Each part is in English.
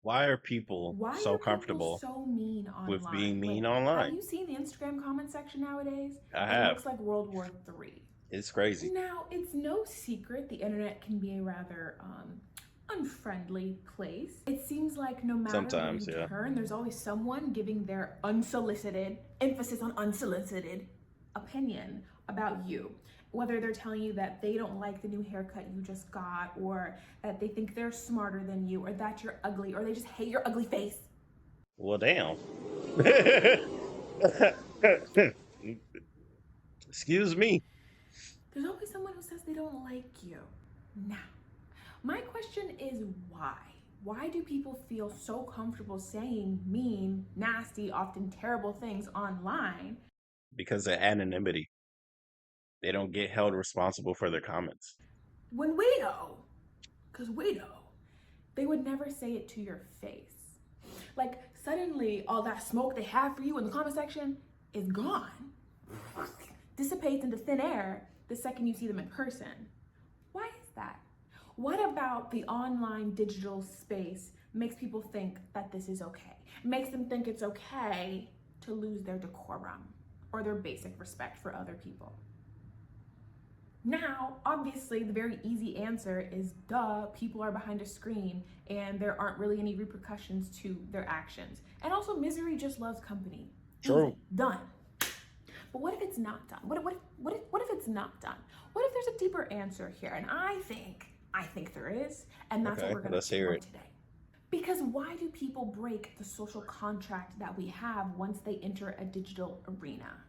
Why are people Why so are people comfortable so mean with online? being Like, mean have online? you seen the Instagram comment section nowadays? I It have. looks like World War III. It's crazy. Now, it's no secret the internet can be a rather unfriendly place. It seems like no matter where Sometimes, you yeah. turn, there's always someone giving their unsolicited, emphasis on unsolicited, opinion about you. Whether they're telling you that they don't like the new haircut you just got, or that they think they're smarter than you, or that you're ugly, or they just hate your ugly face. Well, damn. Excuse me. There's always someone who says they don't like you. Now, my question is why? Why do people feel so comfortable saying mean, nasty, often terrible things online Because of anonymity. They don't get held responsible for their comments. when we know, because we know, they would never say it to your face? Like, suddenly, all that smoke they have for you in the comment section is gone, dissipates into thin air the second you see them in person. Why is that? What about the online digital space makes people think that this is okay? Makes them think it's okay to lose their decorum or their basic respect for other people? Now, obviously, the very easy answer is duh, people are behind a screen and there aren't really any repercussions to their actions. And also, misery just loves company. True. Easy, done. But what if it's not done? What if it's not done? What if there's a deeper answer here? And I think there is, and that's what Okay, we're going to let's hear explore it. today. Because why do people break the social contract that we have once they enter a digital arena?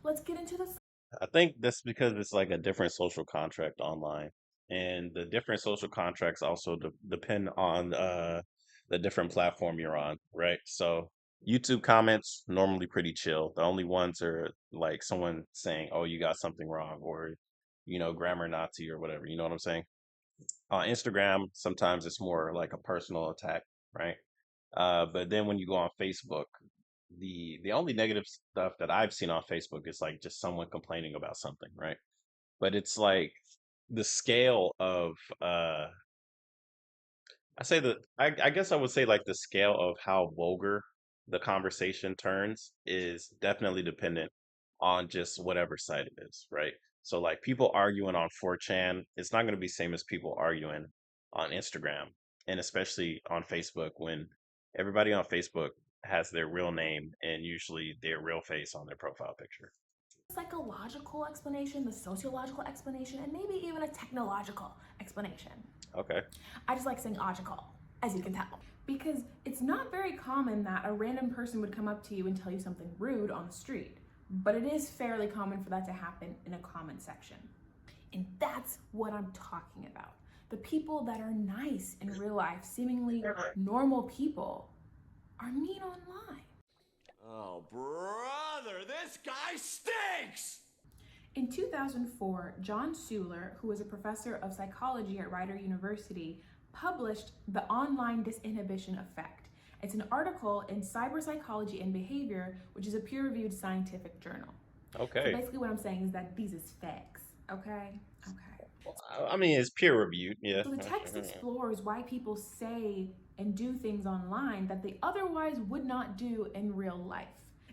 Let's get into this. I think that's because it's like a different social contract online. And the different social contracts also depend on the different platform you're on, right? So YouTube comments normally pretty chill. The only ones are like someone saying, "Oh, you got something wrong," or grammar Nazi or whatever. You know what I'm saying? On Instagram, sometimes it's more like a personal attack, right? But then when you go on Facebook, the only negative stuff that I've seen on Facebook is like just someone complaining about something, right? But it's like the scale of I guess I would say like the scale of how vulgar the conversation turns is definitely dependent on just whatever side it is, right? So like people arguing on 4chan, it's not going to be same as people arguing on Instagram and especially on Facebook when everybody on Facebook has their real name and usually their real face on their profile picture. Psychological explanation, the sociological explanation, and maybe even a technological explanation. Okay. I just like saying logical, as you can tell. Because it's not very common that a random person would come up to you and tell you something rude on the street, but it is fairly common for that to happen in a comment section. And that's what I'm talking about. The people that are nice in real life, seemingly normal people, are mean online. Oh, brother, this guy stinks! In 2004, John Suler, who was a professor of psychology at Rider University, published The Online Disinhibition Effect. It's an article in Cyber Psychology and Behavior, which is a peer-reviewed scientific journal. So Okay. basically what I'm saying is that these is facts, okay? Okay. Well, I mean, it's peer reviewed, yeah. So the text explores why people say and do things online that they otherwise would not do in real life.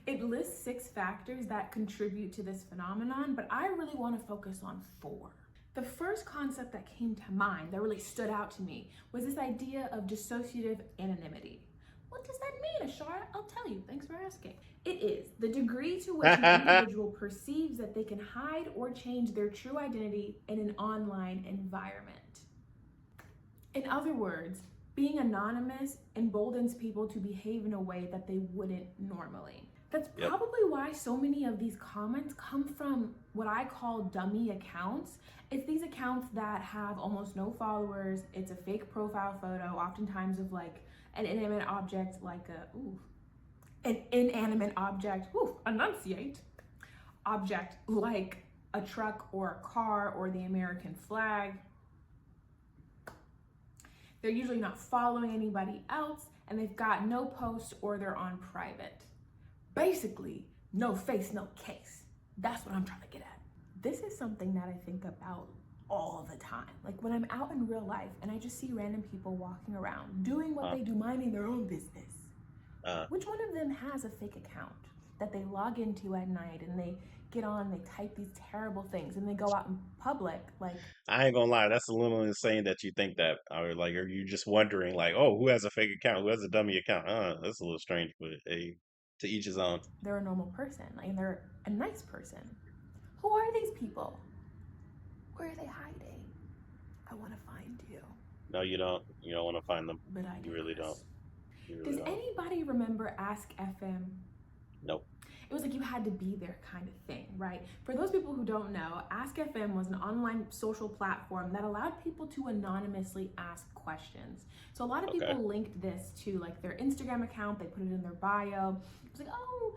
It lists 6 factors that contribute to this phenomenon, but I really want to focus on 4. The first concept that came to mind, that really stood out to me, was this idea of dissociative anonymity. What does that mean, Ashara? I'll tell you. Thanks for asking. It is the degree to which an individual perceives that they can hide or change their true identity in an online environment. In other words, being anonymous emboldens people to behave in a way that they wouldn't normally. That's Yep. probably why so many of these comments come from what I call dummy accounts. It's these accounts that have almost no followers. It's a fake profile photo, oftentimes of like an inanimate object, an inanimate object, enunciate, object like a truck or a car or the American flag. They're usually not following anybody else, and they've got no posts or they're on private. Basically, no face, no case. That's what I'm trying to get at. This is something that I think about all the time. Like when I'm out in real life and I just see random people walking around doing what Uh, they do, minding their own business. uh, Which one of them has a fake account that they log into at night and they get on, they type these terrible things and they go out in public like I ain't gonna lie, that's a little insane that you think that. Or like, are you just wondering, like, oh, who has a fake account? Who has a dummy account? That's a little strange, but hey, to each his own. they're a normal person, like they're a nice person? Who are these people? Where are they hiding? I want to find you, No, you don't. You don't want to find them. but I You really don't. digress. You really Does don't. anybody remember Ask FM? Nope. It was like you had to be there kind of thing, right? For those people who don't know, Ask FM was an online social platform that allowed people to anonymously ask questions. So a lot of Okay. people linked this to like their Instagram account, they put it in their bio. It was like, oh,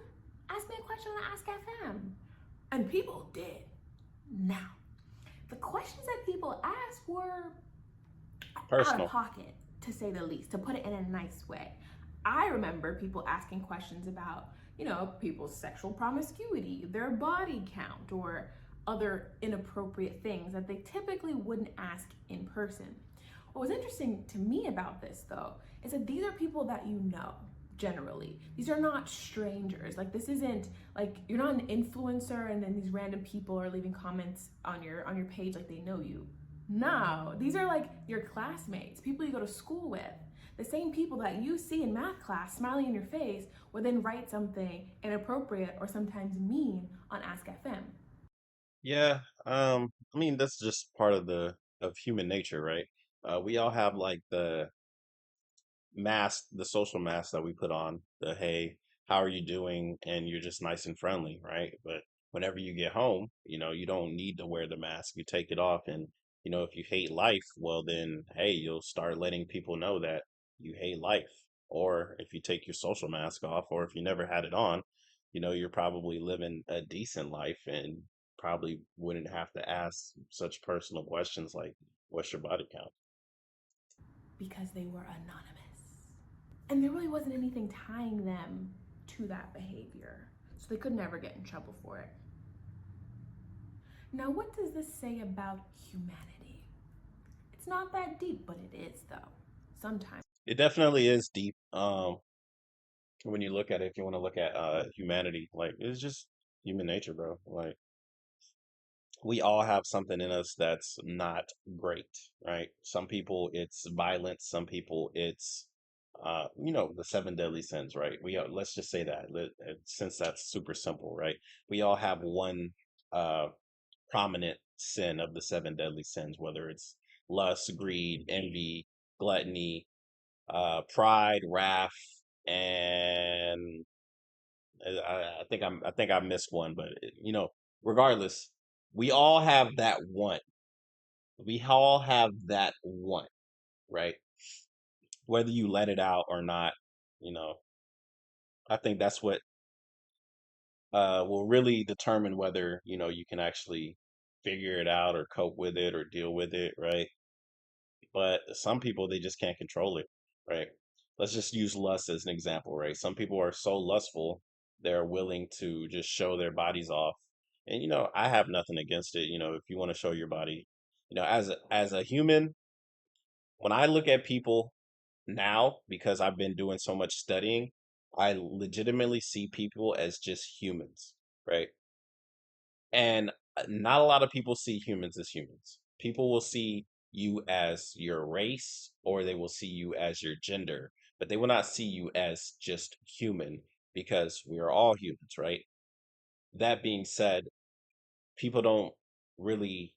ask me a question on Ask FM. And people did. Now, the questions that people asked were out of Personal. pocket, to say the least, to put it in a nice way. I remember people asking questions about, people's sexual promiscuity, their body count, or other inappropriate things that they typically wouldn't ask in person. What was interesting to me about this, though, is that these are people that you know generally. These are not strangers. Like this isn't like you're not an influencer and then these random people are leaving comments on your page like they know you. No, these are like your classmates, people you go to school with. The same people that you see in math class smiling in your face would then write something inappropriate or sometimes mean on Ask FM. Yeah. I mean, that's just part of of human nature, right? We all have like the social mask that we put on, the hey, how are you doing? And you're just nice and friendly, right? But whenever you get home, you don't need to wear the mask. You take it off, and if you hate life, well then hey, you'll start letting people know that you hate life. Or if you take your social mask off, or if you never had it on, you're probably living a decent life and probably wouldn't have to ask such personal questions like what's your body count. Because they were anonymous. And there really wasn't anything tying them to that behavior. So they could never get in trouble for it. Now, what does this say about humanity? It's not that deep, but it is, though. Sometimes. It definitely is deep. When you look at it, if you want to look at humanity, like it's just human nature, bro. Like we all have something in us that's not great, right? Some people it's violence, some people it's the seven deadly sins, right? Let's just say that since that's super simple, right? We all have one uh prominent sin of the seven deadly sins, whether it's lust, greed, envy, gluttony, pride, wrath, and I think I missed one, but regardless, we all have that one. We all have that one, right? Whether you let it out or not, you know, I think that's what will really determine whether you can actually figure it out or cope with it or deal with it, right? But some people they just can't control it, right? Let's just use lust as an example, right? Some people are so lustful they're willing to just show their bodies off. And I have nothing against it. If you want to show your body, as a human, when I look at people now, because I've been doing so much studying, I legitimately see people as just humans, right? And not a lot of people see humans as humans. People will see you as your race or they will see you as your gender, but they will not see you as just human because we are all humans, right? That being said, people don't really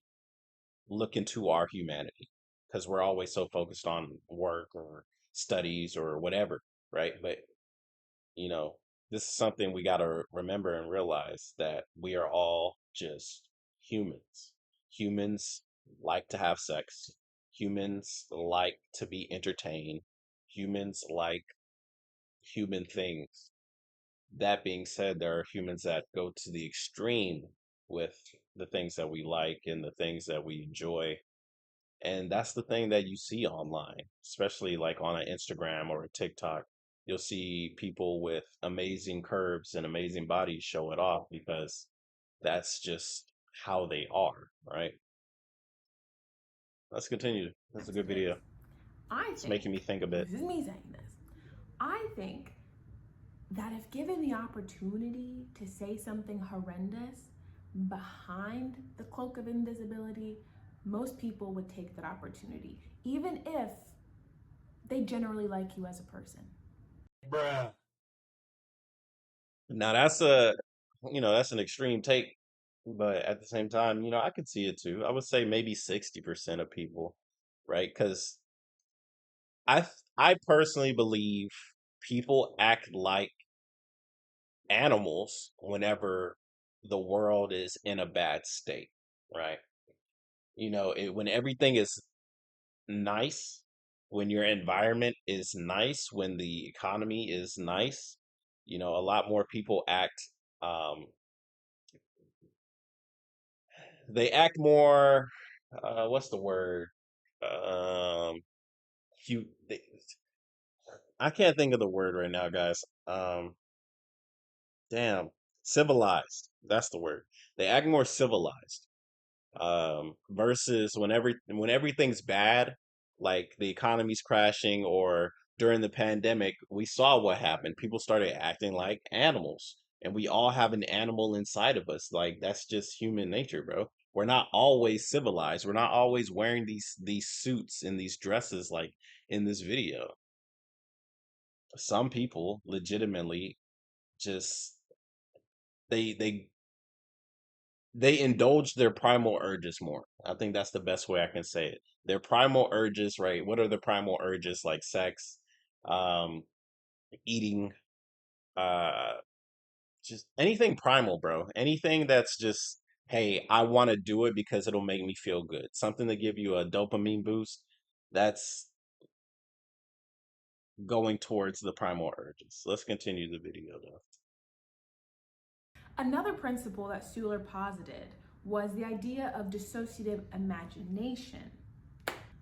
look into our humanity because we're always so focused on work or studies or whatever, right? But you know, this is something we got to remember and realize that we are all just humans. Humans like to have sex. Humans like to be entertained. Humans like human things. That being said, there are humans that go to the extreme with the things that we like and the things that we enjoy. And that's the thing that you see online, especially like on an Instagram or a TikTok. You'll see people with amazing curves and amazing bodies show it off because that's just how they are, right? Let's continue. That's a That's what good it is. video. I It's making me think, think a bit. this is me saying this, I think that if given the opportunity to say something horrendous behind the cloak of invisibility, most people would take that opportunity, even if they generally like you as a person. Bruh. Now that's an extreme take, but at the same time, I could see it too. I would say maybe 60% of people, right? Because I personally believe people act like animals whenever the world is in a bad state, right? When everything is nice, when your environment is nice, when the economy is nice, a lot more people um act more what's the word? Um you they, I can't think of the word right now, guys. Damn, civilized. That's the word. They act more civilized. Versus when everything's bad, like the economy's crashing or during the pandemic, we saw what happened. People started acting like animals, and we all have an animal inside of us. Like that's just human nature, bro. We're not always civilized. We're not always wearing these suits and these dresses like in this video. Some people legitimately just they they indulge their primal urges more. I think that's the best way I can say it. Their primal urges, right? What are the primal urges like sex, um, eating, uh, just anything primal, bro. Anything that's just, hey, I want to do it because it'll make me feel good. Something to give you a dopamine boost. That's going towards the primal urges. Let's continue the video though. Another principle that Suler posited was the idea of dissociative imagination,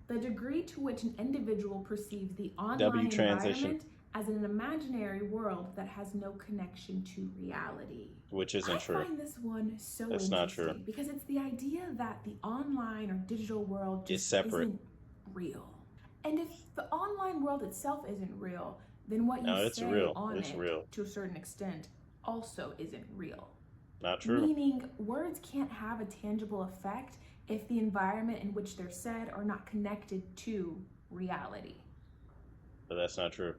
the degree to which an individual perceives the W online transition, environment as an imaginary world that has no connection to reality. which isn't I true. find this one so That's not true. interesting because it's the idea that the online or digital world It's just separate. isn't real. And if the online world itself isn't real, then what you No, it's say real. on It's it, real. to a certain extent, also isn't real. Not true. Meaning, words can't have a tangible effect if the environment in which they're said are not connected to reality. But that's not true.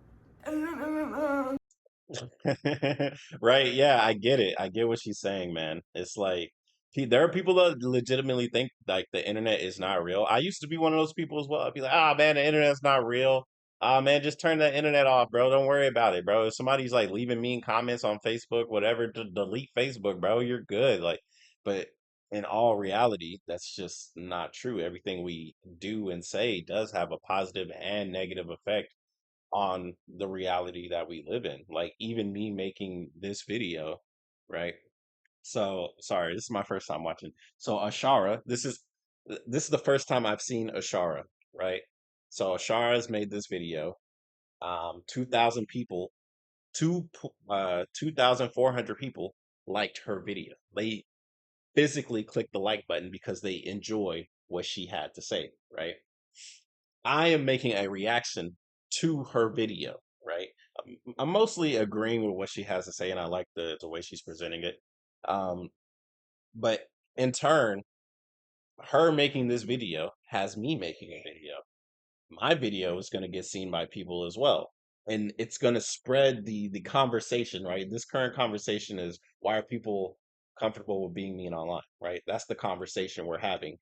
Right, yeah, I get it. I get what she's saying, man. It's like there are people that legitimately think like the internet is not real. I used to be one of those people as well. I'd be like, ah man, the internet's not real. Ah man, just turn the internet off, bro. Don't worry about it, bro. If somebody's like leaving mean comments on Facebook, whatever, delete Facebook, bro. You're good. Like, but in all reality, that's just not true. Everything we do and say does have a positive and negative effect on the reality that we live in. Like even me making this video, right? So sorry, this is my first time watching. So Ashara, this is the first time I've seen Ashara, right? So Ashara's made this video. 2,000 people, 2,400 people liked her video. They physically clicked the like button because they enjoy what she had to say, right? I am making a reaction to her video, right? I'm mostly agreeing with what she has to say, and I like the way she's presenting it. Um, but in turn, her making this video has me making a video. My video is going to get seen by people as well, and it's going to spread the conversation, right? This current conversation is why are people comfortable with being mean online, right? That's the conversation we're having.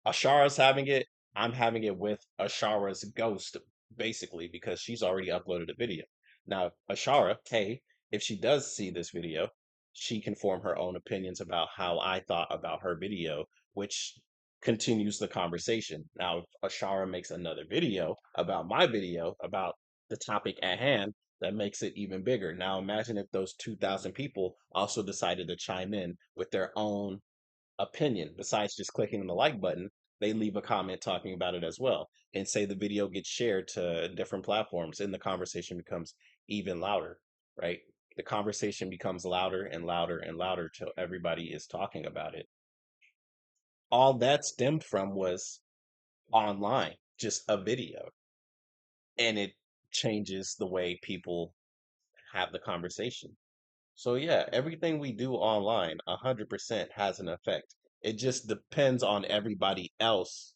Ashara's having it. I'm having it with Ashara's ghost, basically, because she's already uploaded a video. Now, Ashara, hey, if she does see this video, she can form her own opinions about how I thought about her video, which continues the conversation. Now, if Ashara makes another video about my video, about the topic at hand, that makes it even bigger. Now, imagine if those 2,000 people also decided to chime in with their own opinion besides just clicking the like button. They leave a comment talking about it as well, and say the video gets shared to different platforms, and the conversation becomes even louder, right? The conversation becomes louder and louder and louder till everybody is talking about it. All that stemmed from was online, just a video, and it changes the way people have the conversation. So yeah, everything we do online, 100% has an effect. It just depends on everybody else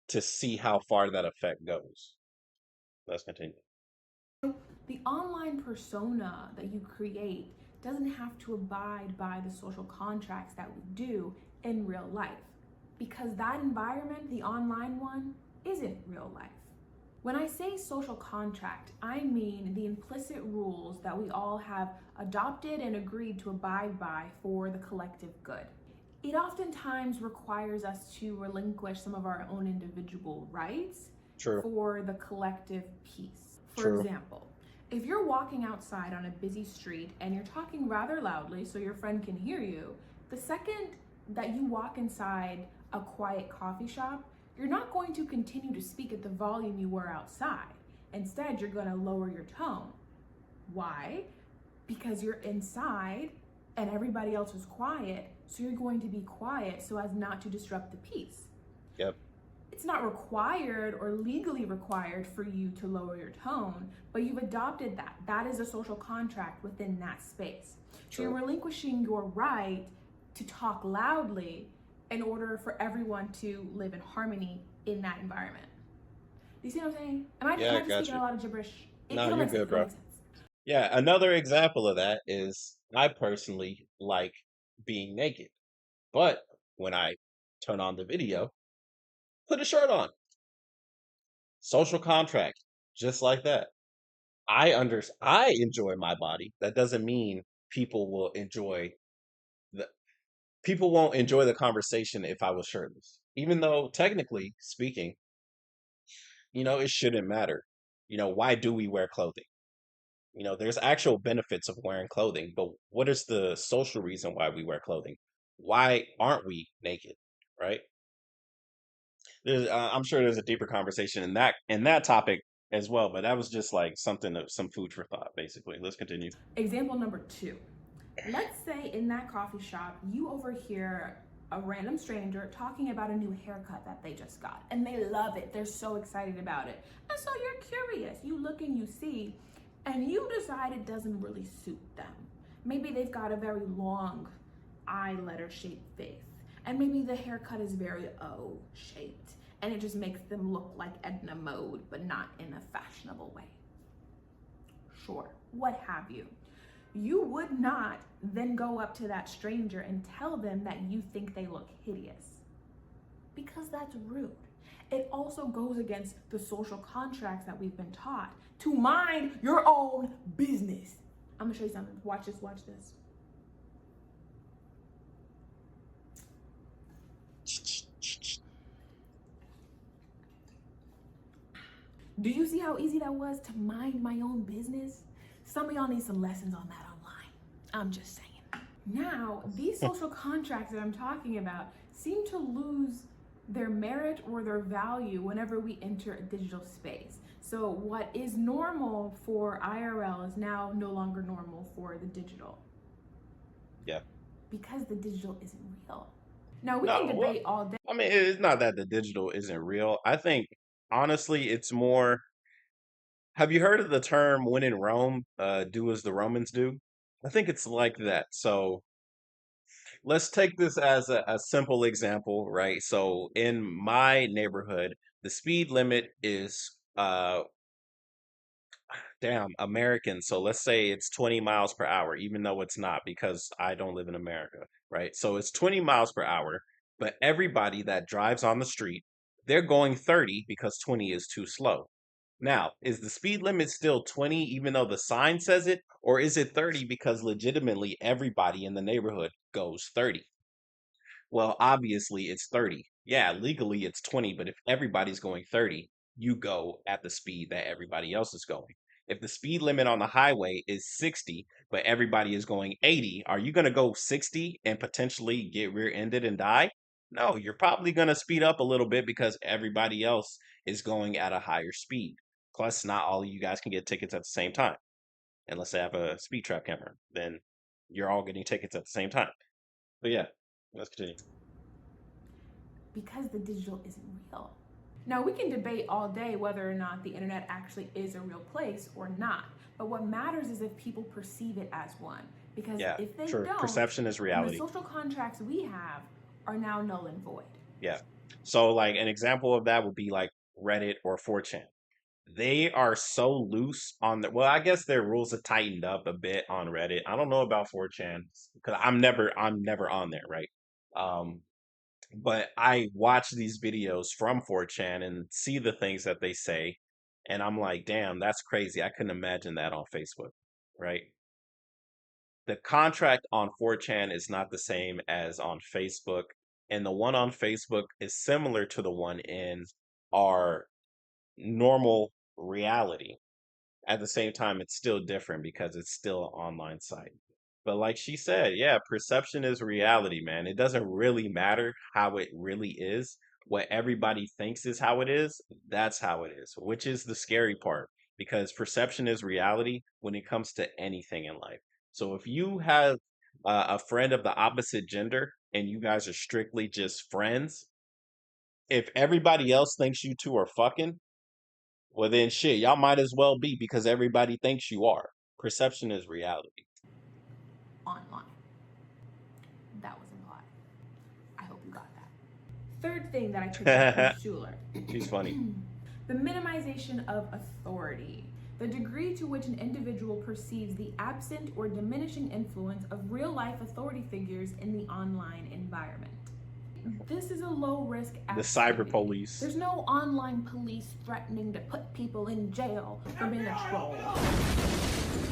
to see how far that effect goes. Let's continue. The online persona that you create doesn't have to abide by the social contracts that we do in real life, because that environment, the online one, isn't real life. When I say social contract, I mean the implicit rules that we all have adopted and agreed to abide by for the collective good. It oftentimes requires us to relinquish some of our own individual rights True, for the collective peace. For true. example, if you're walking outside on a busy street and you're talking rather loudly so your friend can hear you, the second that you walk inside a quiet coffee shop, you're not going to continue to speak at the volume you were outside. Instead, you're going to lower your tone. Why? Because you're inside and everybody else is quiet, so you're going to be quiet so as not to disrupt the peace. Yep, It's not required or legally required for you to lower your tone, but you've adopted that. That is a social contract within that space. So you're true. relinquishing your right to talk loudly in order for everyone to live in harmony in that environment. Do you see what I'm saying? Yeah, Am I I just got speaking you. a lot of gibberish? No, It'll you're make sense. good, It'll bro. make sense. Yeah, another example of that is I personally like being naked, but when I turn on the video, put a shirt on. Social contract, just like that. I enjoy my body. That doesn't mean people will enjoy the people won't enjoy the conversation if I was shirtless. Even though technically speaking, it shouldn't matter. Why do we wear clothing? There's actual benefits of wearing clothing, but what is the social reason why we wear clothing? Why aren't we naked? Right? I'm sure there's a deeper conversation in that topic as well, but that was just like something of some food for thought, basically. Let's continue. Example number two. Let's say in that coffee shop, you overhear a random stranger talking about a new haircut that they just got, and they love it. They're so excited about it. And so you're curious. You look and you see, and you decide it doesn't really suit them. Maybe they've got a very long eye letter shaped face, and maybe the haircut is very O shaped, and it just makes them look like Edna Mode, but not in a fashionable way. Sure, what have you. You would not then go up to that stranger and tell them that you think they look hideous, because that's rude. It also goes against the social contracts that we've been taught to mind your own business. I'm gonna show you something. Watch this, watch this. Do you see how easy that was to mind my own business? Some of y'all need some lessons on that online. I'm just saying. Now, these social contracts that I'm talking about seem to lose their merit or their value whenever we enter a digital space. So, what is normal for IRL is now no longer normal for the digital, Yeah. because the digital isn't real. Now, we can No, well, debate all day. I mean, it's not that the digital isn't real. I think honestly, it's more. Have you heard of the term "when in Rome, do as the Romans do"? I think it's like that. So let's take this as a simple example, right? So in my neighborhood, the speed limit is damn American. So let's say it's 20 miles per hour, even though it's not because I don't live in America, right? So it's 20 miles per hour, but everybody that drives on the street, they're going 30 because 20 is too slow. Now, is the speed limit still 20 even though the sign says it, or is it 30 because legitimately everybody in the neighborhood goes 30? Well, obviously it's 30. Yeah, legally it's 20, but if everybody's going 30, you go at the speed that everybody else is going. If the speed limit on the highway is 60, but everybody is going 80, are you going to go 60 and potentially get rear-ended and die? No, you're probably going to speed up a little bit because everybody else is going at a higher speed. Plus, not all of you guys can get tickets at the same time. Unless they have a speed trap camera, then you're all getting tickets at the same time. But yeah, let's continue. Because the digital isn't real. Now, we can debate all day whether or not the internet actually is a real place or not, but what matters is if people perceive it as one. Because Yeah, if they true. don't, Perception is then the reality. social contracts we have are now null and void. Yeah. So like an example of that would be like Reddit or 4chan. They are so loose on the, well, I guess their rules have tightened up a bit on Reddit. I don't know about 4chan because I'm never on there, right? Um, but I watch these videos from 4chan and see the things that they say, and I'm like, damn, that's crazy. I couldn't imagine that on Facebook, right? The contract on 4chan is not the same as on Facebook, and the one on Facebook is similar to the one in our normal reality. At the same time, it's still different because it's still an online site. But like she said, yeah, perception is reality, man. It doesn't really matter how it really is. What everybody thinks is how it is, that's how it is, which is the scary part because perception is reality when it comes to anything in life. So if you have a friend of the opposite gender and you guys are strictly just friends, if everybody else thinks you two are fucking, well, then shit, y'all might as well be because everybody thinks you are. Perception is reality. Online. That was implied. I hope you got that. Third thing that I picked up from Schuler She's funny. the minimization of authority. The degree to which an individual perceives the absent or diminishing influence of real life authority figures in the online environment. This is a low risk The cyber activity. police. There's no online police threatening to put people in jail for being a troll.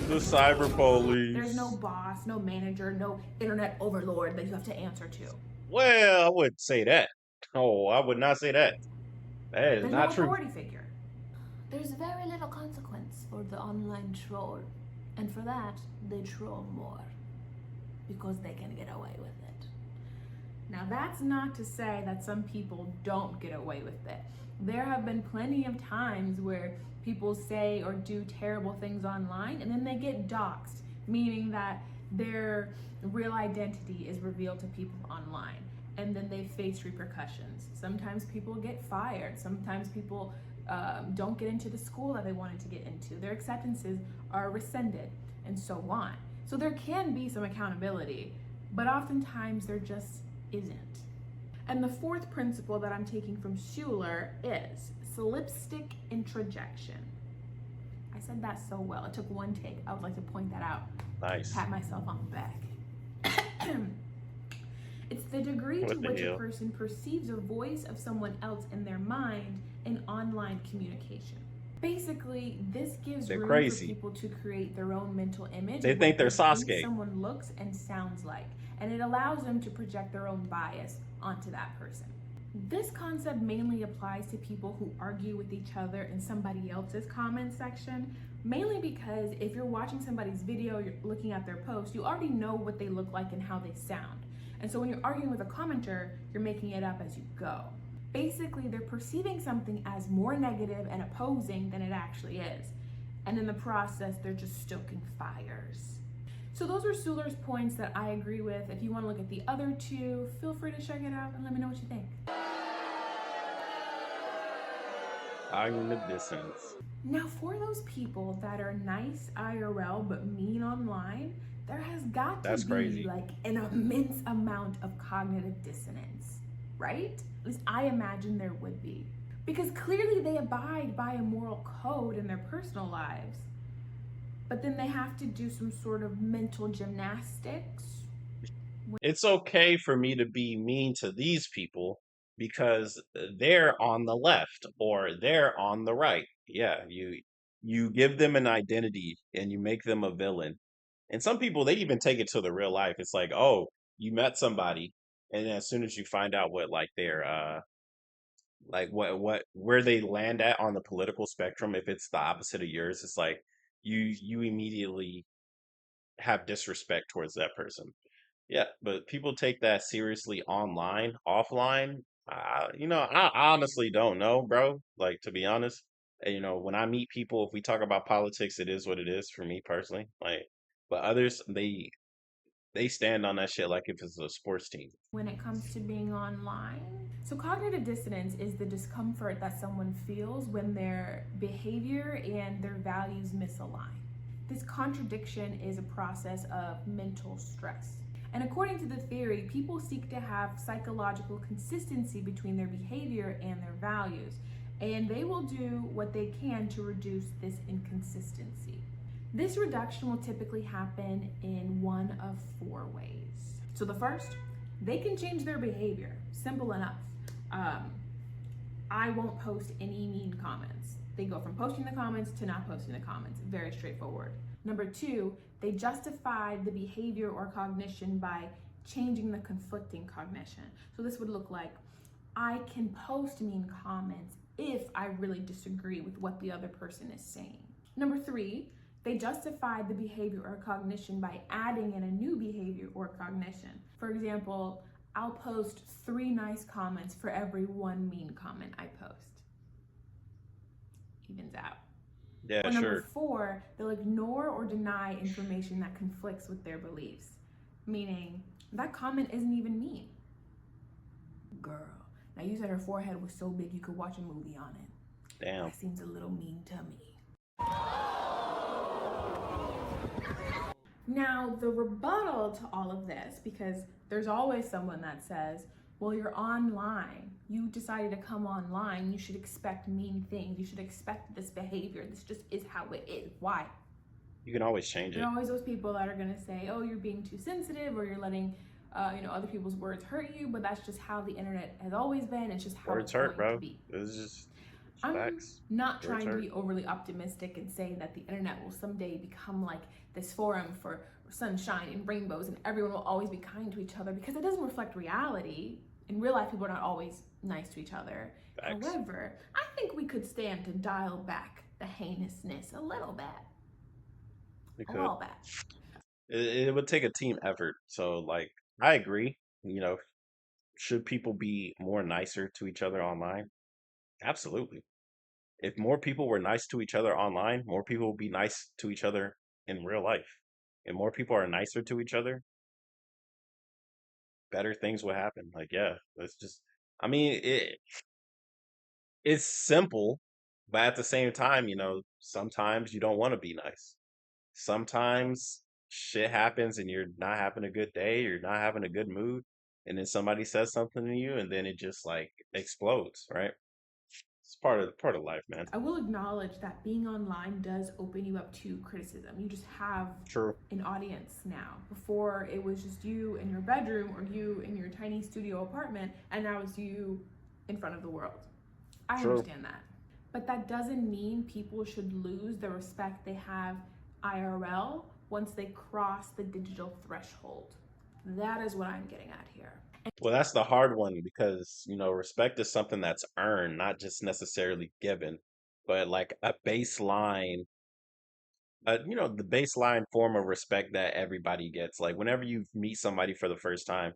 The cyber There's no police. boss, no manager, no internet overlord that you have to answer to. Well, I wouldn't say that. Oh, I would not say that. That is There's no not true. authority figure. There's very little consequence for the online troll, and for that, they troll more because they can get away with it. Now, that's not to say that some people don't get away with it. There have been plenty of times where people say or do terrible things online and then they get doxxed, meaning that their real identity is revealed to people online and then they face repercussions. Sometimes people get fired, sometimes people don't get into the school that they wanted to get into, their acceptances are rescinded, and so on. So there can be some accountability, but oftentimes there just isn't. And the fourth principle that I'm taking from Schuler is solipsistic introjection. I said that so well. It took one take. I would like to point that out. Nice. Pat myself on the back. It's the degree What to the which a hell? person perceives a voice of someone else in their mind in online communication. Basically, this gives They're room for crazy. people to create their own mental image They of think what they're they think Sasuke. someone looks and sounds like, and it allows them to project their own bias onto that person. This concept mainly applies to people who argue with each other in somebody else's comment section, mainly because if you're watching somebody's video, you're looking at their post, you already know what they look like and how they sound. And so when you're arguing with a commenter, you're making it up as you go. Basically, they're perceiving something as more negative and opposing than it actually is. And in the process, they're just stoking fires. So those are Schuler's points that I agree with. If you want to look at the other two, feel free to check it out and let me know what you think. I'm in the distance. Now, for those people that are nice IRL but mean online, there has got to That's be crazy. like an immense amount of cognitive dissonance, right? At least I imagine there would be. Because clearly they abide by a moral code in their personal lives, but then they have to do some sort of mental gymnastics. It's okay for me to be mean to these people because they're on the left or they're on the right. Yeah, you give them an identity and you make them a villain. And some people they even take it to the real life. It's like, "Oh, you met somebody and then as soon as you find out what like their like what where they land at on the political spectrum if it's the opposite of yours, it's like you immediately have disrespect towards that person. Yeah, but people take that seriously online, offline. I honestly don't know, bro. Like to be honest, when I meet people, if we talk about politics, it is what it is for me personally. Like, but others, they stand on that shit like if it's a sports team. when it comes to being online. So, cognitive dissonance is the discomfort that someone feels when their behavior and their values misalign. This contradiction is a process of mental stress. And according to the theory, people seek to have psychological consistency between their behavior and their values, and they will do what they can to reduce this inconsistency. This reduction will typically happen in one of four ways. So the first, they can change their behavior. Simple enough. I won't post any mean comments. They go from posting the comments to not posting the comments. Very straightforward. Number two, they justify the behavior or cognition by changing the conflicting cognition. So this would look like, I can post mean comments if I really disagree with what the other person is saying. Number three, they justify the behavior or cognition by adding in a new behavior or cognition. For example, I'll post 3 nice comments for every 1 mean comment I post. Evens out. Yeah, Or number sure. 4, they'll ignore or deny information that conflicts with their beliefs. Meaning, that comment isn't even mean. Girl, now you said her forehead was so big you could watch a movie on it. Damn. That seems a little mean to me. Now, the rebuttal to all of this, because there's always someone that says, well, you're online. You decided to come online. You should expect mean things. You should expect this behavior. This just is how it is. Why? You can always change it. There are always those people that are going to say, oh, you're being too sensitive, or you're letting other people's words hurt you, but that's just how the internet has always been. It's just how Words it's hurt, going bro. to be. It's just I'm facts. not Words trying to hurt. be overly optimistic and say that the internet will someday become like this forum for sunshine and rainbows and everyone will always be kind to each other, because it doesn't reflect reality. In real life, people are not always nice to each other. Facts. However, I think we could stand to dial back the heinousness a little bit. It A could. little bit. It would take a team effort. So, like, I agree. You know, should people be more nicer to each other online? Absolutely. If more people were nice to each other online, more people will be nice to each other in real life. And more people are nicer to each other, better things will happen. Like, yeah, it's just, I mean, it's simple, but at the same time, you know, sometimes you don't want to be nice. Sometimes shit happens and you're not having a good day, you're not having a good mood, and then somebody says something to you and then it just like explodes, right? It's part of life, man. I will acknowledge that being online does open you up to criticism. You just have True. an audience now. Before, it was just you in your bedroom or you in your tiny studio apartment, and now it's you in front of the world. I True. understand that. But that doesn't mean people should lose the respect they have IRL once they cross the digital threshold. That is what I'm getting at here. Well, that's the hard one because, you know, respect is something that's earned, not just necessarily given, but like a baseline, you know, the baseline form of respect that everybody gets. Like whenever you meet somebody for the first time,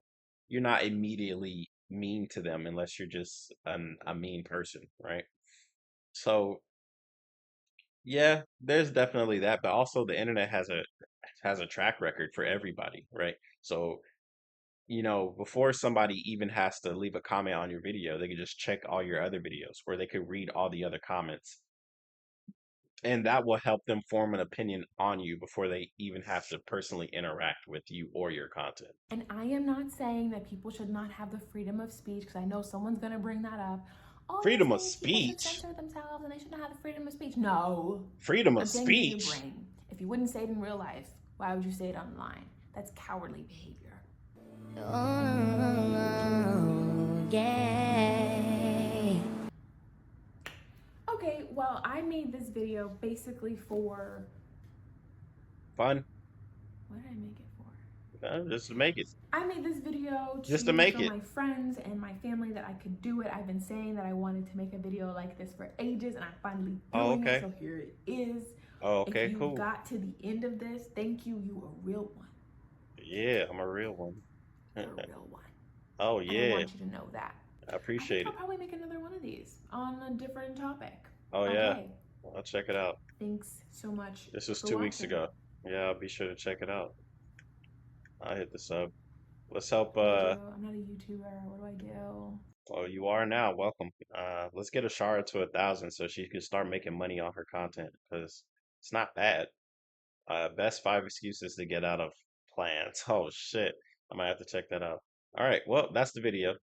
you're not immediately mean to them unless you're just a mean person, right? So, yeah, there's definitely that, but also the internet has a track record for everybody, right? So, you know, before somebody even has to leave a comment on your video, they could just check all your other videos or they could read all the other comments. And that will help them form an opinion on you before they even have to personally interact with you or your content. And I am not saying that people should not have the freedom of speech, because I know someone's going to bring that up. Oh, Freedom of people should speech? censor themselves and they shouldn't have the freedom of speech. No. Freedom I'm of saying use your speech? brain. If you wouldn't say it in real life, why would you say it online? That's cowardly behavior. Oh, yeah. Okay, well, I made this video basically for... Fun? What did I make it for? Just to make it. I made this video Just to make show it. my friends and my family that I could do it. I've been saying that I wanted to make a video like this for ages, and I'm finally doing it, so here it is. Oh, okay, if you cool. got to the end of this, thank you. You a real one. Yeah, I'm a real one. You're a real one. Oh, And I yeah. want you to know that. I appreciate think it. I'll probably make another one of these on a different topic. Oh, yeah. Okay. I'll check it out. Thanks so much. This was for 2 weeks watching. ago. Yeah, I'll be sure to check it out. I'll hit the sub. Let's help. What do I do? I'm not a YouTuber. What do I do? Well, you are now. Welcome. Let's get Ashara to 1,000 so she can start making money on her content because it's not bad. Best 5 excuses to get out of plans. Oh shit. I might have to check that out. All right. Well, that's the video.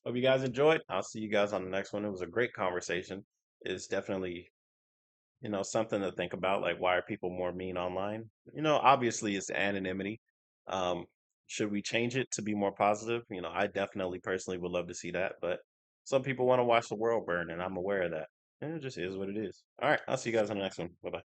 Hope you guys enjoyed. I'll see you guys on the next one. It was a great conversation. It's definitely, something to think about. Like, why are people more mean online? Obviously it's anonymity. Um, should we change it to be more positive? I definitely personally would love to see that, but some people want to watch the world burn, and I'm aware of that. And it just is what it is. All right. I'll see you guys on the next one. Bye bye.